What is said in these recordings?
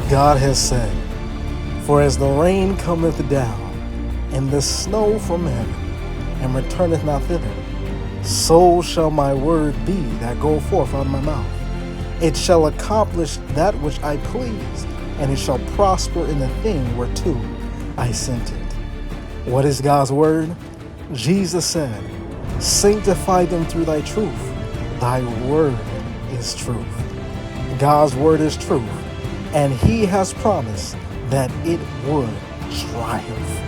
God has said, "For as the rain cometh down, and the snow from heaven, and returneth not thither, so shall my word be that go forth out of my mouth. It shall accomplish that which I please, and it shall prosper in the thing whereto I sent it." What is God's word? Jesus said, "Sanctify them through thy truth. Thy word is truth." God's word is truth, and he has promised that it would triumph.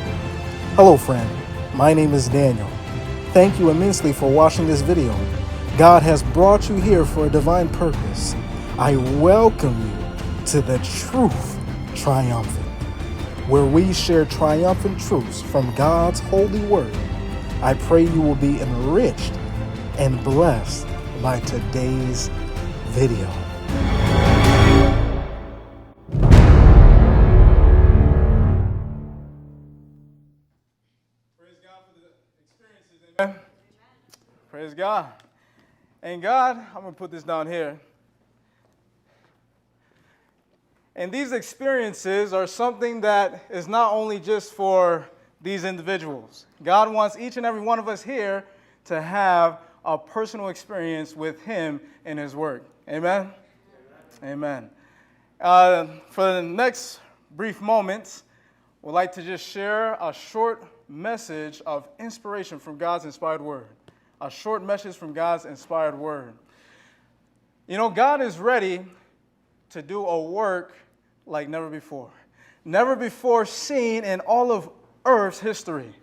Hello, friend. My name is Daniel. Thank you immensely for watching this video. God has brought you here for a divine purpose. I welcome you to the Truth Triumphant, where we share triumphant truths from God's holy word. I pray you will be enriched and blessed by today's video. Praise God for the experiences, amen. Praise God. And God, I'm going to put this down here. And these experiences are something that is not only just for these individuals. God wants each and every one of us here to have a personal experience with Him and His Word. Amen? Amen. For the next brief moments, we'd like to just share a short message of inspiration from God's inspired Word. A short message from God's inspired Word. You know, God is ready to do a work like never before. Never before seen in all of Earth's history.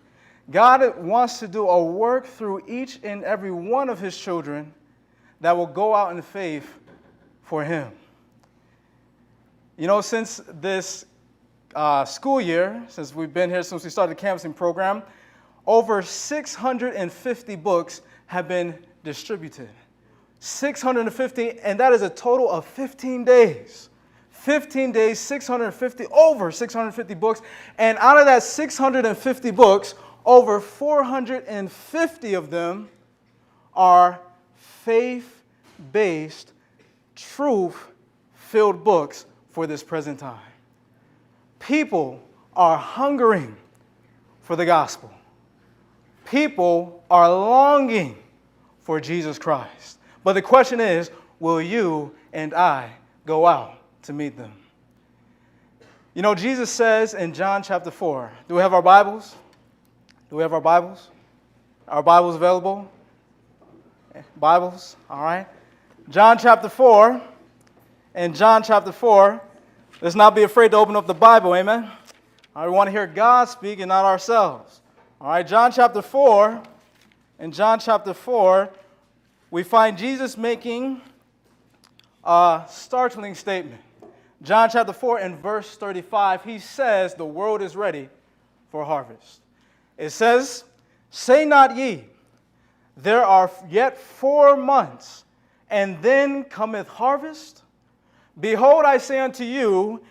God wants to do a work through each and every one of His children that will go out in faith for Him. You know, since this school year, since we've been here, since we started the canvassing program, over 650 books have been distributed. 650, and that is a total of 15 days. 15 days, over 650 books. And out of that 650 books, over 450 of them are faith-based, truth-filled books for this present time. People are hungering for the gospel. People are longing for Jesus Christ. But the question is, will you and I go out to meet them? You know, Jesus says in John chapter 4, do we have our Bibles? Do we have our Bibles? Our Bibles available? Bibles, all right. John chapter 4, in John chapter 4, let's not be afraid to open up the Bible, amen? I want to hear God speak and not ourselves. All right, John chapter 4, in John chapter 4, we find Jesus making a startling statement. John chapter 4 and verse 35, he says, the world is ready for harvest. It says, "Say not ye, there are yet 4 months, and then cometh harvest? Behold, I say unto you,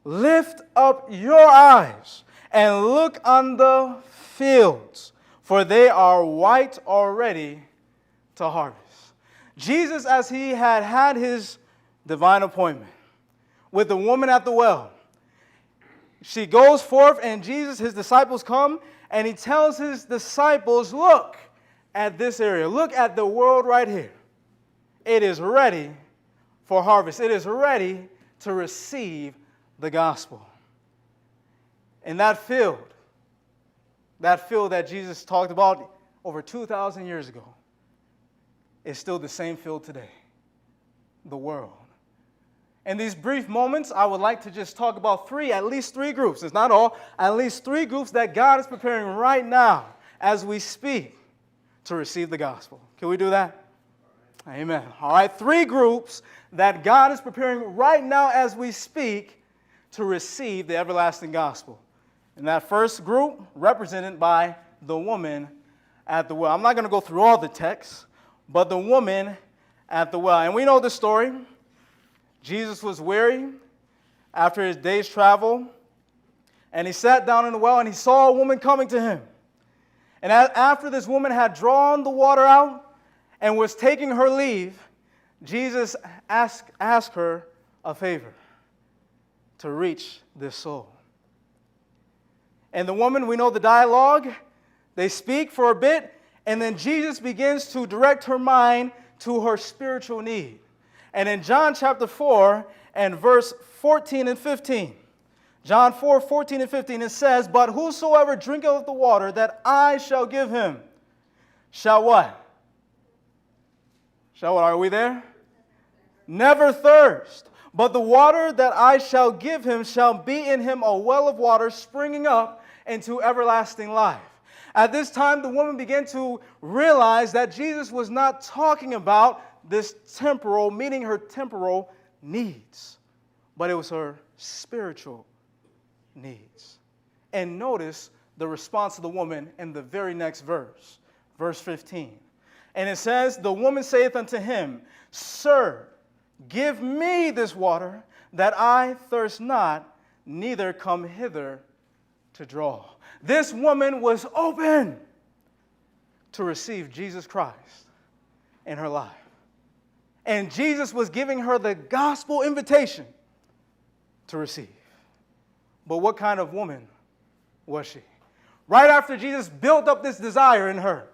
lift up your eyes, and look on the fields, for they are white already to harvest." Jesus, as he had his divine appointment with the woman at the well, she goes forth, and Jesus, his disciples come, and he tells his disciples, look at this area. Look at the world right here. It is ready for harvest. It is ready to receive the gospel. And that field that Jesus talked about over 2,000 years ago, is still the same field today, the world. In these brief moments, I would like to just talk about at least three groups. It's not all, at least 3 groups that God is preparing right now as we speak to receive the gospel. Can we do that? Amen. All right, 3 groups that God is preparing right now as we speak to receive the everlasting gospel. And that first group, represented by the woman at the well. I'm not going to go through all the texts, but the woman at the well. And we know the story. Jesus was weary after his day's travel, and he sat down in the well, and he saw a woman coming to him. And after this woman had drawn the water out and was taking her leave, Jesus asked her a favor. to reach this soul. And the woman, we know the dialogue. They speak for a bit, and then Jesus begins to direct her mind to her spiritual need. And in John chapter 4 and verse 14 and 15, John 4, 14 and 15, it says, "But whosoever drinketh of the water that I shall give him shall" what? Shall what? Are we there? "Never thirst. But the water that I shall give him shall be in him a well of water springing up into everlasting life." At this time, the woman began to realize that Jesus was not talking about this temporal, meeting her temporal needs, but it was her spiritual needs. And notice the response of the woman in the very next verse, verse 15. And it says, "The woman saith unto him, Sir, give me this water, that I thirst not, neither come hither to draw." This woman was open to receive Jesus Christ in her life. And Jesus was giving her the gospel invitation to receive. But what kind of woman was she? Right after Jesus built up this desire in her,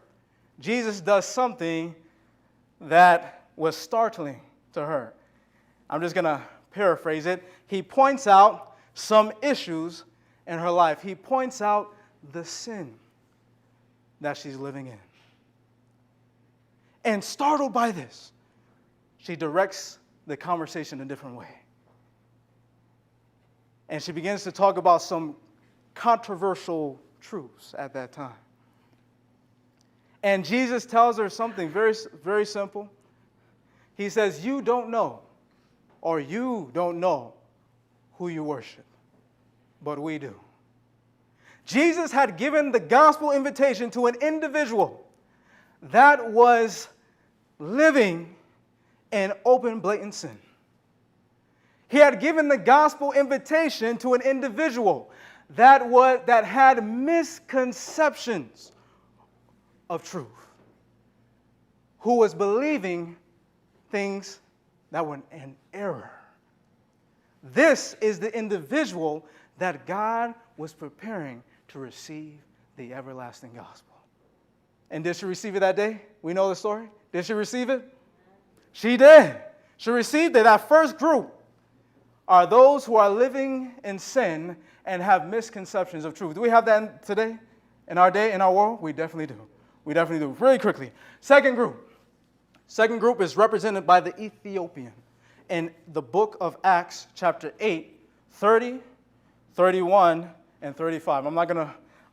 Jesus does something that was startling to her. I'm just going to paraphrase it. He points out some issues in her life. He points out the sin that she's living in. And startled by this, she directs the conversation a different way. And she begins to talk about some controversial truths at that time. And Jesus tells her something very, very simple. He says, "You don't know, or you don't know who you worship, but we do." Jesus had given the gospel invitation to an individual that was living in open, blatant sin. He had given the gospel invitation to an individual that had misconceptions of truth, who was believing things that were in error. This is the individual that God was preparing to receive the everlasting gospel. And did she receive it that day? We know the story. Did she receive it? She did. She received it. That first group are those who are living in sin and have misconceptions of truth. Do we have that today? In our day, in our world? We definitely do. We definitely do. Very quickly. Second group. Second group is represented by the Ethiopian in the book of Acts, chapter 8, 30, 31, and 35.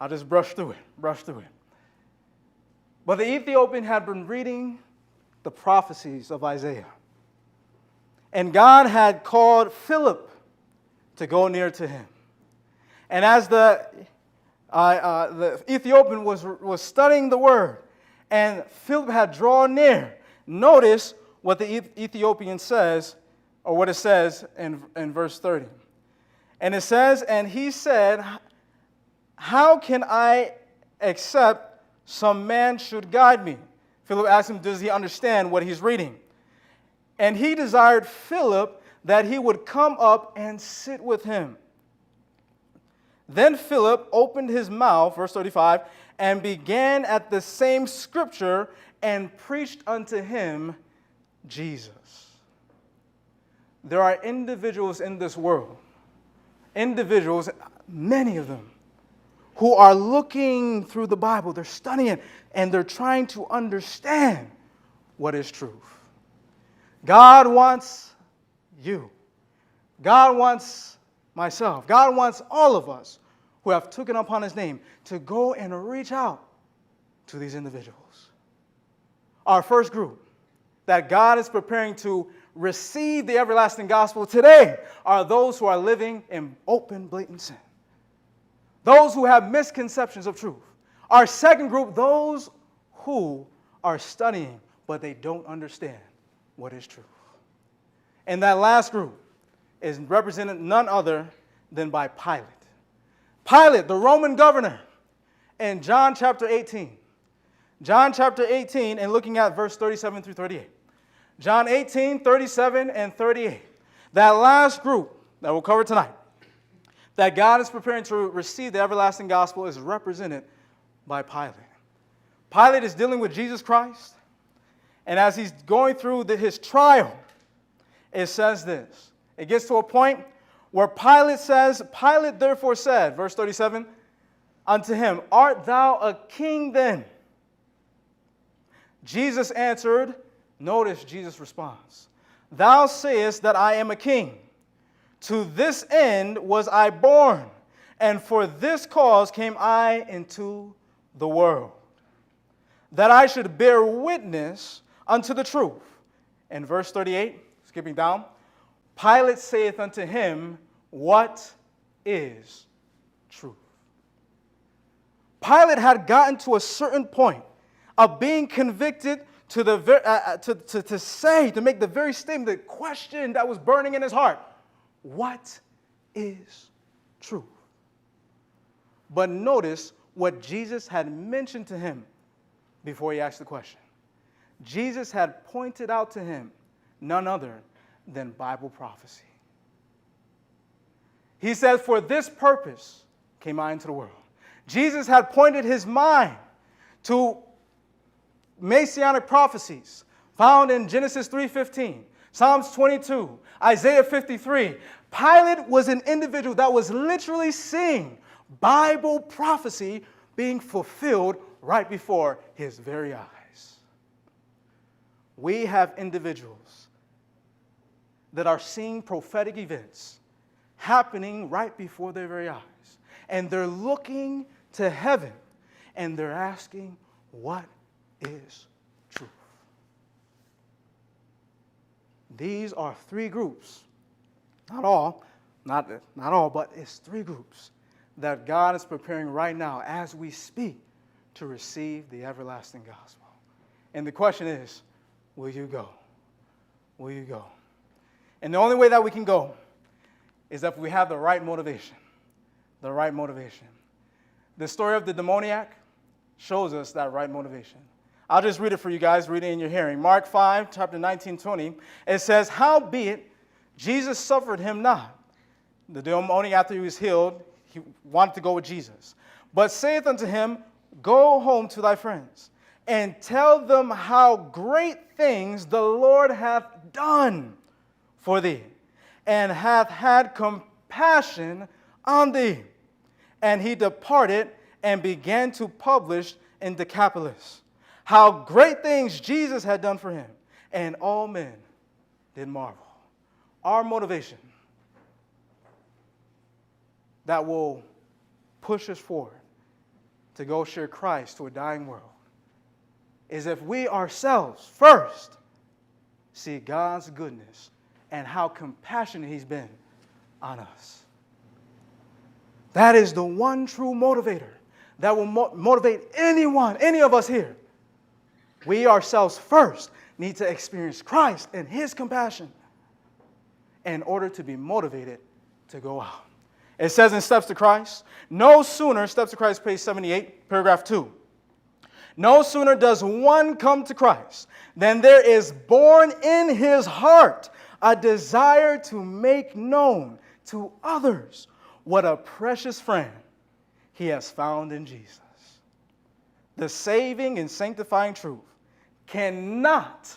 I'll just brush through it. But the Ethiopian had been reading the prophecies of Isaiah. And God had called Philip to go near to him. And as the Ethiopian was studying the word, and Philip had drawn near, notice what the Ethiopian says, or what it says in verse 30. And it says, "And he said, How can I except some man should guide me?" Philip asked him, does he understand what he's reading? And he desired Philip that he would come up and sit with him. Then Philip opened his mouth, verse 35, and began at the same scripture and preached unto him Jesus. There are individuals in this world, many of them, who are looking through the Bible. They're studying and they're trying to understand what is truth. God wants you. God wants myself. God wants all of us who have taken upon his name to go and reach out to these individuals. Our first group that God is preparing to receive the everlasting gospel today are those who are living in open, blatant sin. Those who have misconceptions of truth. Our second group, those who are studying, but they don't understand what is truth. And that last group is represented none other than by Pilate. Pilate, the Roman governor, in John chapter 18. John chapter 18, and looking at verse 37 through 38. John 18, 37 and 38. That last group that we'll cover tonight that God is preparing to receive the everlasting gospel is represented by Pilate. Pilate is dealing with Jesus Christ, and as he's going through his trial, it says this. It gets to a point where Pilate therefore said, verse 37, unto him, art thou a king then? Jesus answered, notice Jesus' response, thou sayest that I am a king. To this end was I born, and for this cause came I into the world, that I should bear witness unto the truth. In verse 38, skipping down, Pilate saith unto him, what is truth? Pilate had gotten to a certain point of being convicted to make the very statement, the question that was burning in his heart. What is truth? But notice what Jesus had mentioned to him before he asked the question. Jesus had pointed out to him none other than Bible prophecy. He said, for this purpose came I into the world. Jesus had pointed his mind to messianic prophecies found in Genesis 3:15, Psalms 22, Isaiah 53. Pilate was an individual that was literally seeing Bible prophecy being fulfilled right before his very eyes. We have individuals that are seeing prophetic events happening right before their very eyes. And they're looking to heaven and they're asking, what is truth? These are three groups. Not all, but it's three groups that God is preparing right now as we speak to receive the everlasting gospel. And the question is, will you go? Will you go? And the only way that we can go is if we have the right motivation. The right motivation. The story of the demoniac shows us that right motivation. I'll just read it for you guys, read it in your hearing. Mark 5, chapter 19, 20. It says, howbeit Jesus suffered him not. The demoniac, after he was healed, he wanted to go with Jesus. But saith unto him, go home to thy friends, and tell them how great things the Lord hath done for thee, and hath had compassion on thee. And he departed and began to publish in Decapolis how great things Jesus had done for him. And all men did marvel. Our motivation that will push us forward to go share Christ to a dying world is if we ourselves first see God's goodness and how compassionate he's been on us. That is the one true motivator that will motivate anyone, any of us here. We ourselves first need to experience Christ and his compassion in order to be motivated to go out. It says in Steps to Christ, no sooner, Steps to Christ, page 78, paragraph 2. No sooner does one come to Christ than there is born in his heart a desire to make known to others what a precious friend he has found in Jesus. The saving and sanctifying truth cannot,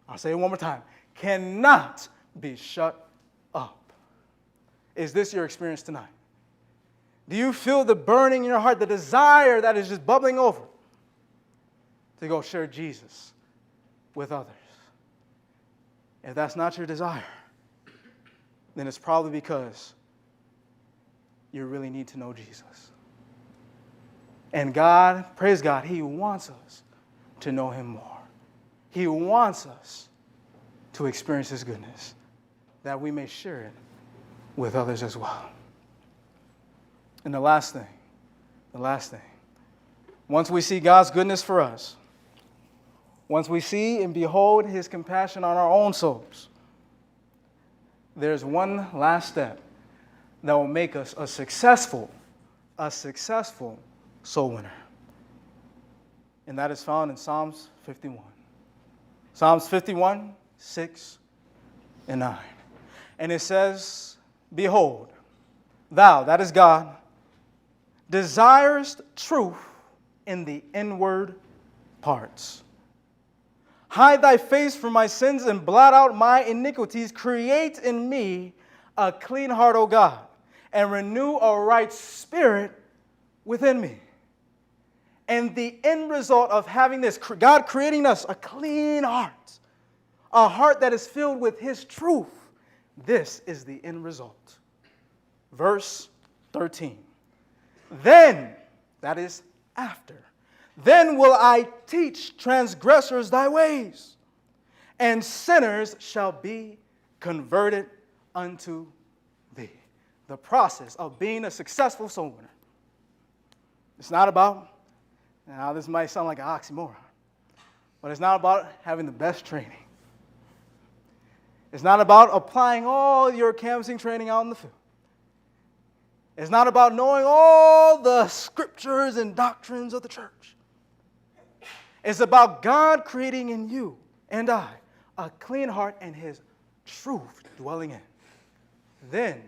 I'll say it one more time, cannot be shut up. Is this your experience tonight? Do you feel the burning in your heart, the desire that is just bubbling over to go share Jesus with others? If that's not your desire, then it's probably because you really need to know Jesus. And God, praise God, he wants us to know him more. He wants us to experience his goodness, that we may share it with others as well. And the last thing, once we see God's goodness for us, once we see and behold his compassion on our own souls, there's one last step that will make us a successful soul winner. And that is found in Psalms 51. Psalms 51, 6, and 9. And it says Behold, thou, that is God, desirest truth in the inward parts. Hide thy face from my sins and blot out my iniquities. Create in me a clean heart, O God, and renew a right spirit within me. And the end result of having this, God creating us a clean heart, a heart that is filled with His truth, this is the end result. Verse 13. Then, that is after, then will I teach transgressors thy ways, and sinners shall be converted unto thee. The process of being a successful soul winner. It's not about, now this might sound like an oxymoron, but it's not about having the best training. It's not about applying all your canvassing training out in the field. It's not about knowing all the scriptures and doctrines of the church. It's about God creating in you and I a clean heart and His truth dwelling in. Then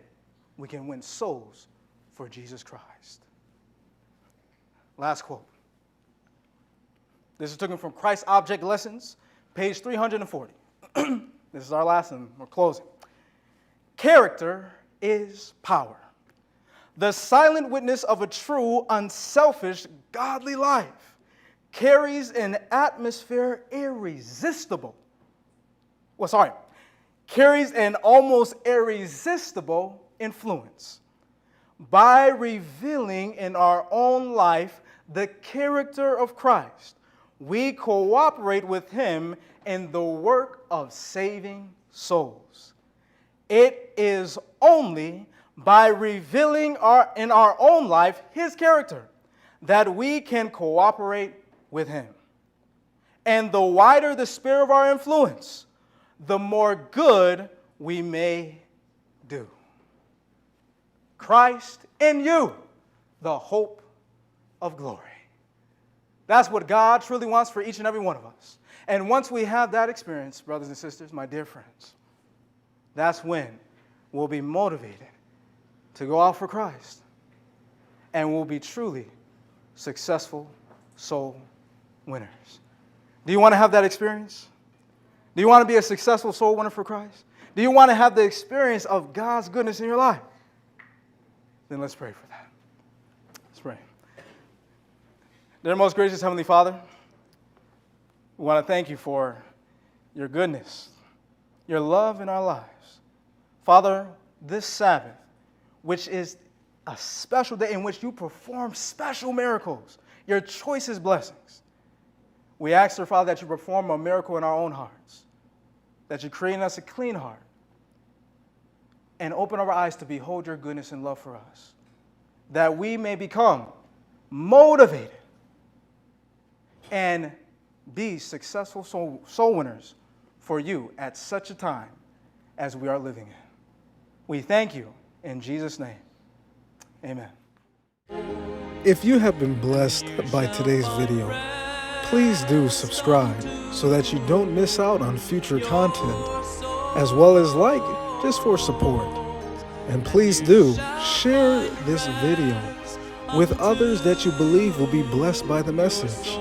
we can win souls for Jesus Christ. Last quote. This is taken from Christ Object Lessons, page 340. This is our last and we're closing. Character is power. The silent witness of a true, unselfish, godly life carries an atmosphere carries an almost irresistible influence. By revealing in our own life the character of Christ, we cooperate with Him in the work of saving souls. It is only by revealing in our own life His character that we can cooperate with Him. And the wider the sphere of our influence, the more good we may do. Christ in you, the hope of glory. That's what God truly wants for each and every one of us. And once we have that experience, brothers and sisters, my dear friends, that's when we'll be motivated to go out for Christ. And we'll be truly successful soul winners. Do you want to have that experience? Do you want to be a successful soul winner for Christ? Do you want to have the experience of God's goodness in your life? Then let's pray for that. Let's pray. Dear most gracious Heavenly Father, we want to thank you for your goodness, your love in our lives. Father, this Sabbath, which is a special day in which you perform special miracles, your choicest blessings, we ask, Sir Father, that you perform a miracle in our own hearts, that you create in us a clean heart, and open our eyes to behold your goodness and love for us, that we may become motivated and be successful soul winners for you at such a time as we are living in. We thank you in Jesus' name. Amen. If you have been blessed by today's video, please do subscribe so that you don't miss out on future content, as well as like just for support. And please do share this video with others that you believe will be blessed by the message.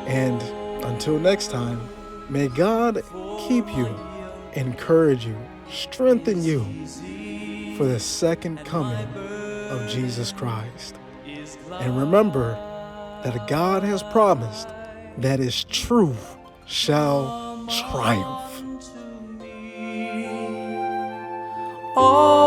And until next time, may God keep you, encourage you, strengthen you for the second coming of Jesus Christ. And remember that God has promised that His truth shall triumph. Oh.